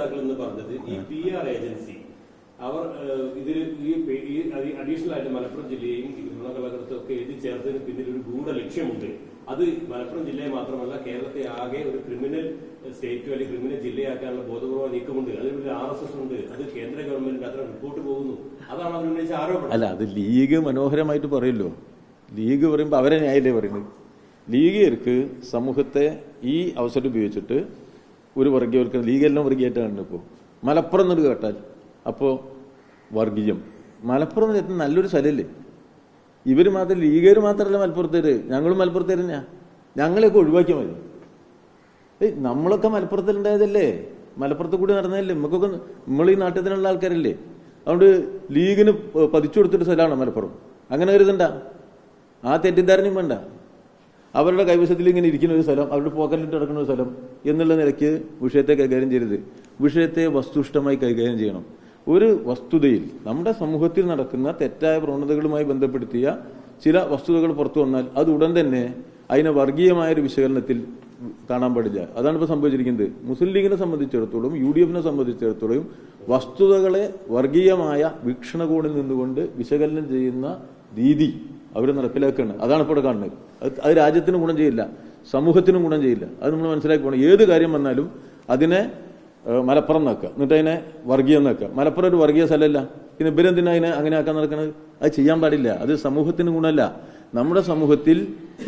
നേതാക്കൾ എന്ന് പറഞ്ഞത് ഈ PR ഏജൻസി അവർ ഇതിൽ ഈ അഡീഷണൽ ആയിട്ട് മലപ്പുറം ജില്ലയും നുണകളകത്തും ഒക്കെ എഴുതി ചേർത്തതിന് പിന്നിൽ ഒരു ഗൂഢ ലക്ഷ്യമുണ്ട്. അത് മലപ്പുറം ജില്ലയെ മാത്രമല്ല കേരളത്തെ ആകെ ഒരു ക്രിമിനൽ സ്റ്റേറ്റ് അല്ലെങ്കിൽ ക്രിമിനൽ ജില്ലയാക്കാനുള്ള ബോധപൂർവ്വ നീക്കമുണ്ട്. അതിലൊരു RSS ഉണ്ട്. അത് കേന്ദ്ര ഗവൺമെന്റിന്റെ അത്ര റിപ്പോർട്ട് പോകുന്നു. അതാണ് അവർ ഉന്നയിച്ച ആരോപണം. അല്ല, അത് ലീഗ് മനോഹരമായിട്ട് പറയല്ലോ. ലീഗ് പറയുമ്പോൾ അവരെ ന്യായമല്ലേ പറയുന്നത്. ലീഗുകാർക്ക് സമൂഹത്തെ ഈ അവസരം ഉപയോഗിച്ചിട്ട് ഒരു വർഗീയവൽക്കരണം, ലീഗെല്ലാം വർഗീയമായിട്ടാണ് ഇപ്പോൾ. മലപ്പുറം എന്നൊരു കേട്ടാൽ അപ്പോൾ വർഗീയം. മലപ്പുറം എന്ന് കേട്ടാൽ നല്ലൊരു സ്ഥലമല്ലേ. ഇവർ മാത്രം, ലീഗുകാർ മാത്രമല്ല മലപ്പുറത്തേര്, ഞങ്ങളും മലപ്പുറത്തേര് തന്നെയാ. ഞങ്ങളെയൊക്കെ ഒഴിവാക്കിയാൽ മതി. നമ്മളൊക്കെ മലപ്പുറത്തിലുണ്ടായതല്ലേ, മലപ്പുറത്ത് കൂടി നടന്നതല്ലേ, നമുക്കൊക്കെ നമ്മൾ ഈ നാട്ടിലുള്ള ആൾക്കാരല്ലേ. അതുകൊണ്ട് ലീഗിന് പതിച്ചു കൊടുത്തൊരു സ്ഥലമാണ് മലപ്പുറം. അങ്ങനെ കരുതണ്ട, ആ തെറ്റിദ്ധാരണയും വേണ്ട. അവരുടെ കൈവശത്തിൽ ഇങ്ങനെ ഇരിക്കുന്ന ഒരു സ്ഥലം, അവരുടെ പോക്കറ്റിലിട്ട് നടക്കുന്ന ഒരു സ്ഥലം എന്നുള്ള നിലയ്ക്ക് വിഷയത്തെ കൈകാര്യം ചെയ്യരുത്. വിഷയത്തെ വസ്തുനിഷ്ഠമായി കൈകാര്യം ചെയ്യണം. ഒരു വസ്തുതയിൽ നമ്മുടെ സമൂഹത്തിൽ നടക്കുന്ന തെറ്റായ പ്രവണതകളുമായി ബന്ധപ്പെടുത്തിയ ചില വസ്തുതകൾ പുറത്തു വന്നാൽ അത് ഉടൻ തന്നെ അതിനെ വർഗീയമായൊരു വിശകലനത്തിൽ കാണാൻ പാടില്ല. അതാണ് ഇപ്പോൾ സംഭവിച്ചിരിക്കുന്നത്. മുസ്ലിം ലീഗിനെ സംബന്ധിച്ചിടത്തോളം, UDF-നെ സംബന്ധിച്ചിടത്തോളം വസ്തുതകളെ വർഗീയമായ വീക്ഷണകോണിൽ നിന്നുകൊണ്ട് വിശകലനം ചെയ്യുന്ന രീതി അവർ നടപ്പിലാക്കുകയാണ്. അതാണ് ഇപ്പോൾ ഇവിടെ കാണുന്നത്. അത് രാജ്യത്തിനും ഗുണം ചെയ്യില്ല, സമൂഹത്തിനും ഗുണം ചെയ്യില്ല. അത് നമ്മൾ മനസ്സിലാക്കി പോകണം. ഏത് കാര്യം വന്നാലും അതിനെ മലപ്പുറം നോക്കുക, എന്നിട്ട് അതിനെ വർഗീയം നോക്കുക. മലപ്പുറം ഒരു വർഗീയ സ്ഥലമല്ല, പിന്നെ ഇവരെന്തിനാ അതിനെ അങ്ങനെ ആക്കാൻ നടക്കുന്നത്? അത് ചെയ്യാൻ പാടില്ല. അത് സമൂഹത്തിന് ഗുണമല്ല. നമ്മുടെ സമൂഹത്തിൽ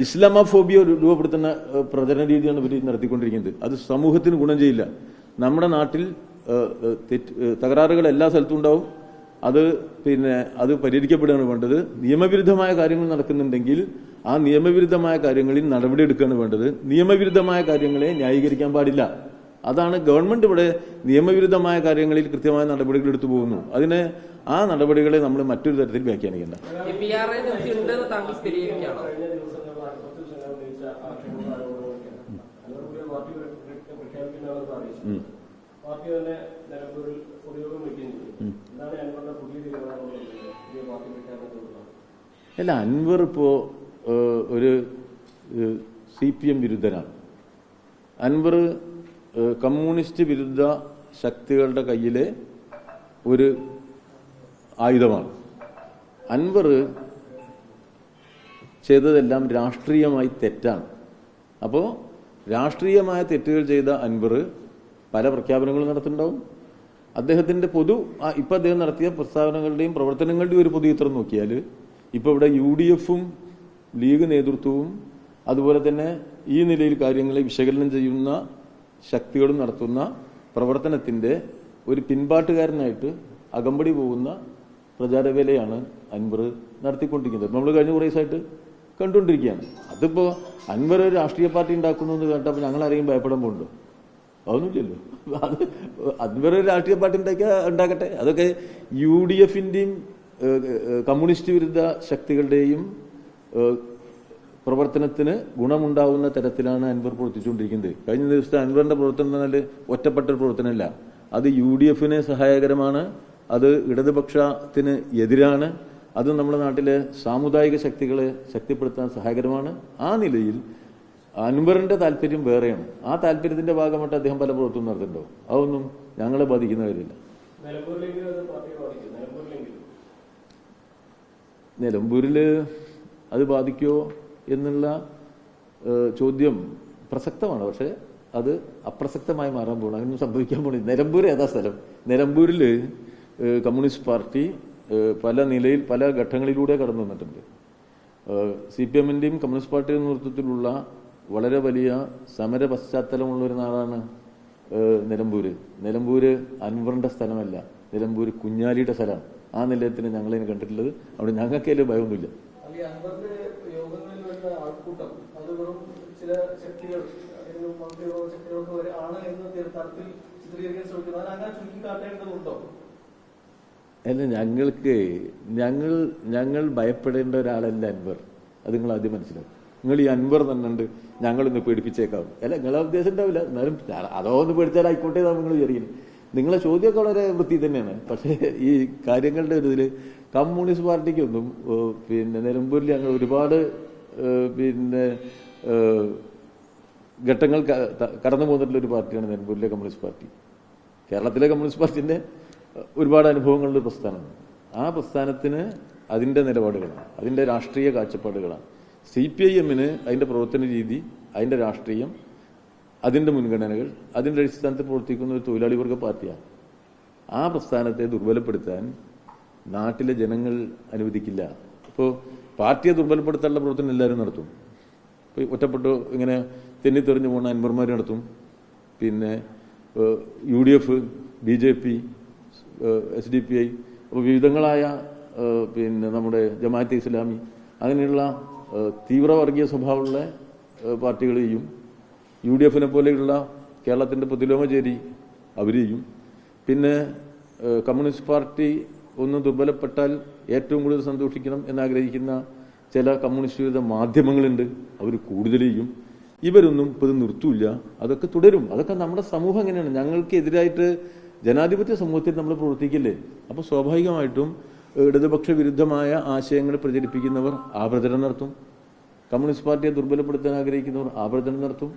ഇസ്ലാമോഫോബിയ രൂപപ്പെടുത്തുന്ന പ്രചരണ രീതിയാണ് ഇവർ നടത്തിക്കൊണ്ടിരിക്കുന്നത്. അത് സമൂഹത്തിന് ഗുണം ചെയ്യില്ല. നമ്മുടെ നാട്ടിൽ തകരാറുകൾ എല്ലാ സ്ഥലത്തും ഉണ്ടാവും. അത് പരിഹരിക്കപ്പെടുകയാണ് വേണ്ടത്. നിയമവിരുദ്ധമായ കാര്യങ്ങൾ നടക്കുന്നുണ്ടെങ്കിൽ ആ നിയമവിരുദ്ധമായ കാര്യങ്ങളിൽ നടപടിയെടുക്കുകയാണ് വേണ്ടത്. നിയമവിരുദ്ധമായ കാര്യങ്ങളെ ന്യായീകരിക്കാൻ പാടില്ല. അതാണ് ഗവൺമെന്റ് ഇവിടെ നിയമവിരുദ്ധമായ കാര്യങ്ങളിൽ കൃത്യമായ നടപടികൾ എടുത്തു പോകുന്നു. ആ നടപടികളെ നമ്മൾ മറ്റൊരു തരത്തിൽ വ്യാഖ്യാനിക്കേണ്ട. അല്ല, അൻവർ ഇപ്പോ ഒരു CPM വിരുദ്ധനാണ്. അൻവർ കമ്മ്യൂണിസ്റ്റ് വിരുദ്ധ ശക്തികളുടെ കയ്യിലെ ഒരു ആയുധമാണ്. അൻവർ ചെയ്തതെല്ലാം രാഷ്ട്രീയമായി തെറ്റാണ്. അപ്പോൾ രാഷ്ട്രീയമായ തെറ്റുകൾ ചെയ്ത അൻവർ പല പ്രഖ്യാപനങ്ങളും നടത്തുന്നുണ്ടാവും. അദ്ദേഹത്തിന്റെ ഇപ്പൊ അദ്ദേഹം നടത്തിയ പ്രസ്താവനകളുടെയും പ്രവർത്തനങ്ങളുടെയും ഒരു പൊതു ചിത്രം നോക്കിയാൽ ഇപ്പൊ ഇവിടെ UDF-ഉം ലീഗ് നേതൃത്വവും അതുപോലെ തന്നെ ഈ നിലയിൽ കാര്യങ്ങളെ വിശകലനം ചെയ്യുന്ന ശക്തികളും നടത്തുന്ന പ്രവർത്തനത്തിന്റെ ഒരു പിൻപാട്ടുകാരനായിട്ട് അകമ്പടി പോകുന്ന പ്രചാരവേലയാണ് അൻവർ നടത്തിക്കൊണ്ടിരിക്കുന്നത്. നമ്മൾ കഴിഞ്ഞ കുറേ ദിവസമായിട്ട് കണ്ടുകൊണ്ടിരിക്കുകയാണ്. അതിപ്പോ അൻവർ ഒരു രാഷ്ട്രീയ പാർട്ടി ഉണ്ടാക്കുന്നു എന്ന് കേട്ടപ്പോൾ ഞങ്ങൾ ആരെയും ഭയപ്പെടാൻ പോകുന്നുണ്ടോ? അതൊന്നുമില്ലല്ലോ. അത് അൻവർ ഒരു രാഷ്ട്രീയ പാർട്ടി ഉണ്ടാക്കട്ടെ. അതൊക്കെ UDF-ന്റെയും കമ്മ്യൂണിസ്റ്റ് വിരുദ്ധ ശക്തികളുടെയും പ്രവർത്തനത്തിന് ഗുണമുണ്ടാവുന്ന തരത്തിലാണ് അൻവർ പ്രവർത്തിച്ചുകൊണ്ടിരിക്കുന്നത്. കഴിഞ്ഞ ദിവസത്തെ അൻവറിന്റെ പ്രവർത്തനം എന്നാൽ ഒറ്റപ്പെട്ട ഒരു പ്രവർത്തനമല്ല. അത് UDF-ന് സഹായകരമാണ്, അത് ഇടതുപക്ഷത്തിന് എതിരാണ്, അത് നമ്മുടെ നാട്ടിലെ സാമുദായിക ശക്തികളെ ശക്തിപ്പെടുത്താൻ സഹായകരമാണ്. ആ നിലയിൽ അൻവറിന്റെ താല്പര്യം വേറെയാണ്. ആ താല്പര്യത്തിന്റെ ഭാഗമായിട്ട് അദ്ദേഹം പല പ്രവർത്തനം നടത്തുന്നുണ്ടോ? അതൊന്നും ഞങ്ങളെ ബാധിക്കുന്ന കാര്യമില്ല. നിലമ്പൂരിൽ അത് ബാധിക്കുമോ എന്നുള്ള ചോദ്യം പ്രസക്തമാണ്. പക്ഷെ അത് അപ്രസക്തമായി മാറാൻ പോകണം. അങ്ങനെ സംഭവിക്കാൻ പോകണം. നിലമ്പൂർ ഏതാ സ്ഥലം? നിലമ്പൂരിൽ കമ്മ്യൂണിസ്റ്റ് പാർട്ടി പല നിലയിൽ പല ഘട്ടങ്ങളിലൂടെ കടന്നു വന്നിട്ടുണ്ട്. CPM-ന്റെയും കമ്മ്യൂണിസ്റ്റ് പാർട്ടിയുടെ നേതൃത്വത്തിലുള്ള വളരെ വലിയ സമര പശ്ചാത്തലമുള്ള ഒരു നാടാണ് നിലമ്പൂര് അൻവറിന്റെ സ്ഥലമല്ല, നിലമ്പൂർ കുഞ്ഞാലിയുടെ സ്ഥലമാണ്. ആ നിലയത്തിന് ഞങ്ങളതിനെ കണ്ടിട്ടുള്ളത്. അവിടെ ഞങ്ങൾക്ക് അതിൽ ഭയമൊന്നുമില്ല. അല്ല, ഞങ്ങൾ ഭയപ്പെടേണ്ട ഒരാളല്ല അൻവർ. അത് നിങ്ങൾ ആദ്യം മനസ്സിലാക്കും. നിങ്ങൾ ഈ അൻവർ തന്നുണ്ട് ഞങ്ങളിന്ന് പേടിപ്പിച്ചേക്കാവും. അല്ല, നിങ്ങളെ ഉദ്ദേശം ഉണ്ടാവില്ല. എന്നാലും അതോ ഒന്ന് പേടിച്ചാലായിക്കോട്ടെ നിങ്ങൾ വിചാരിക്കുന്നു. നിങ്ങളെ ചോദ്യമൊക്കെ വളരെ വൃത്തി തന്നെയാണ്. പക്ഷേ ഈ കാര്യങ്ങളുടെ ഒരു ഇതിൽ കമ്മ്യൂണിസ്റ്റ് പാർട്ടിക്കൊന്നും നിലമ്പൂരിൽ ഞങ്ങൾ ഒരുപാട് ഘട്ടങ്ങൾ കടന്നു പോന്നിട്ടുള്ള ഒരു പാർട്ടിയാണ് നിലമ്പൂരിലെ കമ്മ്യൂണിസ്റ്റ് പാർട്ടി. കേരളത്തിലെ കമ്മ്യൂണിസ്റ്റ് പാർട്ടിന്റെ ഒരുപാട് അനുഭവങ്ങളുടെ പ്രസ്ഥാനമാണ്. ആ പ്രസ്ഥാനത്തിന് അതിന്റെ നിലപാടുകളാണ്, അതിന്റെ രാഷ്ട്രീയ കാഴ്ചപ്പാടുകളാണ്. CPIM-ന് അതിന്റെ പ്രവർത്തന രീതി, അതിന്റെ രാഷ്ട്രീയം, അതിന്റെ മുൻഗണനകൾ, അതിന്റെ അടിസ്ഥാനത്തിൽ പ്രവർത്തിക്കുന്ന ഒരു തൊഴിലാളി വർഗ പാർട്ടിയാണ്. ആ പ്രസ്ഥാനത്തെ ദുർബലപ്പെടുത്താൻ നാട്ടിലെ ജനങ്ങൾ അനുവദിക്കില്ല. ഇപ്പോൾ പാർട്ടിയെ ദുർബലപ്പെടുത്താനുള്ള പ്രവർത്തനം എല്ലാവരും നടത്തും. ഇപ്പോൾ ഒറ്റപ്പെട്ട് ഇങ്ങനെ തെന്നിത്തെറിഞ്ഞു പോകുന്ന അൻവർമാർ നടത്തും. പിന്നെ UDF, BJP, SDPI, അപ്പോൾ വിവിധങ്ങളായ പിന്നെ നമ്മുടെ ജമാഅത്തെ ഇസ്ലാമി, അങ്ങനെയുള്ള തീവ്രവർഗീയ സ്വഭാവമുള്ള പാർട്ടികൾ ചെയ്യും. UDF-നെ പോലെയുള്ള കേരളത്തിൻ്റെ പ്രതിലോമചേരി അവർ ചെയ്യും. പിന്നെ കമ്മ്യൂണിസ്റ്റ് പാർട്ടി ഒന്ന് ദുർബലപ്പെട്ടാൽ ഏറ്റവും കൂടുതൽ സന്തോഷിക്കണം എന്നാഗ്രഹിക്കുന്ന ചില കമ്മ്യൂണിസ്റ്റ് വിരുദ്ധ മാധ്യമങ്ങളുണ്ട്, അവർ കൂടുതൽ ചെയ്യും. ഇവരൊന്നും ഇപ്പോൾ ഇത് നിർത്തൂല, അതൊക്കെ തുടരും. അതൊക്കെ നമ്മുടെ സമൂഹം എങ്ങനെയാണ്, ഞങ്ങൾക്കെതിരായിട്ട് ജനാധിപത്യ സമൂഹത്തിൽ നമ്മൾ പ്രവർത്തിക്കില്ലേ? അപ്പോൾ സ്വാഭാവികമായിട്ടും ഇടതുപക്ഷ വിരുദ്ധമായ ആശയങ്ങൾ പ്രചരിപ്പിക്കുന്നവർ ആ പ്രചരണം നടത്തും. കമ്മ്യൂണിസ്റ്റ് പാർട്ടിയെ ദുർബലപ്പെടുത്താൻ ആഗ്രഹിക്കുന്നവർ ആ പ്രചരണം നടത്തും.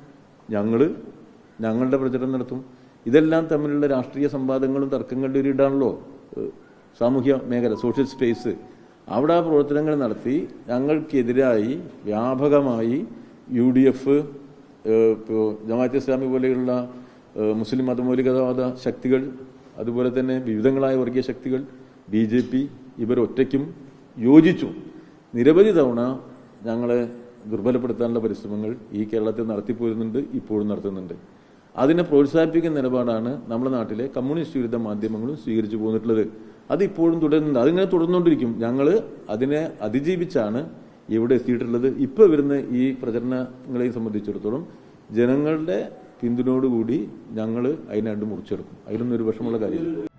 ഞങ്ങളുടെ പ്രചരണം നടത്തും. ഇതെല്ലാം തമ്മിലുള്ള രാഷ്ട്രീയ സംവാദങ്ങളും തർക്കങ്ങളുടെ ഒരു ഇടാണല്ലോ സാമൂഹ്യ മേഖല, സോഷ്യൽ സ്പേസ്. അവിടെ ആ പ്രവർത്തനങ്ങൾ നടത്തി ഞങ്ങൾക്കെതിരായി വ്യാപകമായി UDF, ജമാഅത്തെ ഇസ്ലാമി പോലെയുള്ള മുസ്ലിം മതമൗലികവാദ ശക്തികൾ, അതുപോലെ തന്നെ വിവിധങ്ങളായ വർഗീയ ശക്തികൾ, BJP, ഇവരൊറ്റയ്ക്കും യോജിച്ചു നിരവധി തവണ ഞങ്ങളെ ദുർബലപ്പെടുത്താനുള്ള പരിശ്രമങ്ങൾ ഈ കേരളത്തിൽ നടത്തിപ്പോരുന്നുണ്ട്, ഇപ്പോഴും നടത്തുന്നുണ്ട്. അതിനെ പ്രോത്സാഹിപ്പിക്കുന്ന നിലപാടാണ് നമ്മുടെ നാട്ടിലെ കമ്മ്യൂണിസ്റ്റ് വിരുദ്ധ മാധ്യമങ്ങളും സ്വീകരിച്ചു പോന്നിട്ടുള്ളത്. അത് ഇപ്പോഴും തുടരുന്നുണ്ട്, അതിങ്ങനെ തുടർന്നുകൊണ്ടിരിക്കും. ഞങ്ങൾ അതിനെ അതിജീവിച്ചാണ് ഇവിടെ എത്തിയിട്ടുള്ളത്. ഇപ്പോൾ വരുന്ന ഈ പ്രചരണങ്ങളെ സംബന്ധിച്ചിടത്തോളം ജനങ്ങളുടെ പിന്തുണയോടുകൂടി ഞങ്ങൾ അതിനെ മുറിച്ചെടുക്കും. അതിലൊന്നും ഒരു വിഷമമുള്ള കാര്യമില്ല.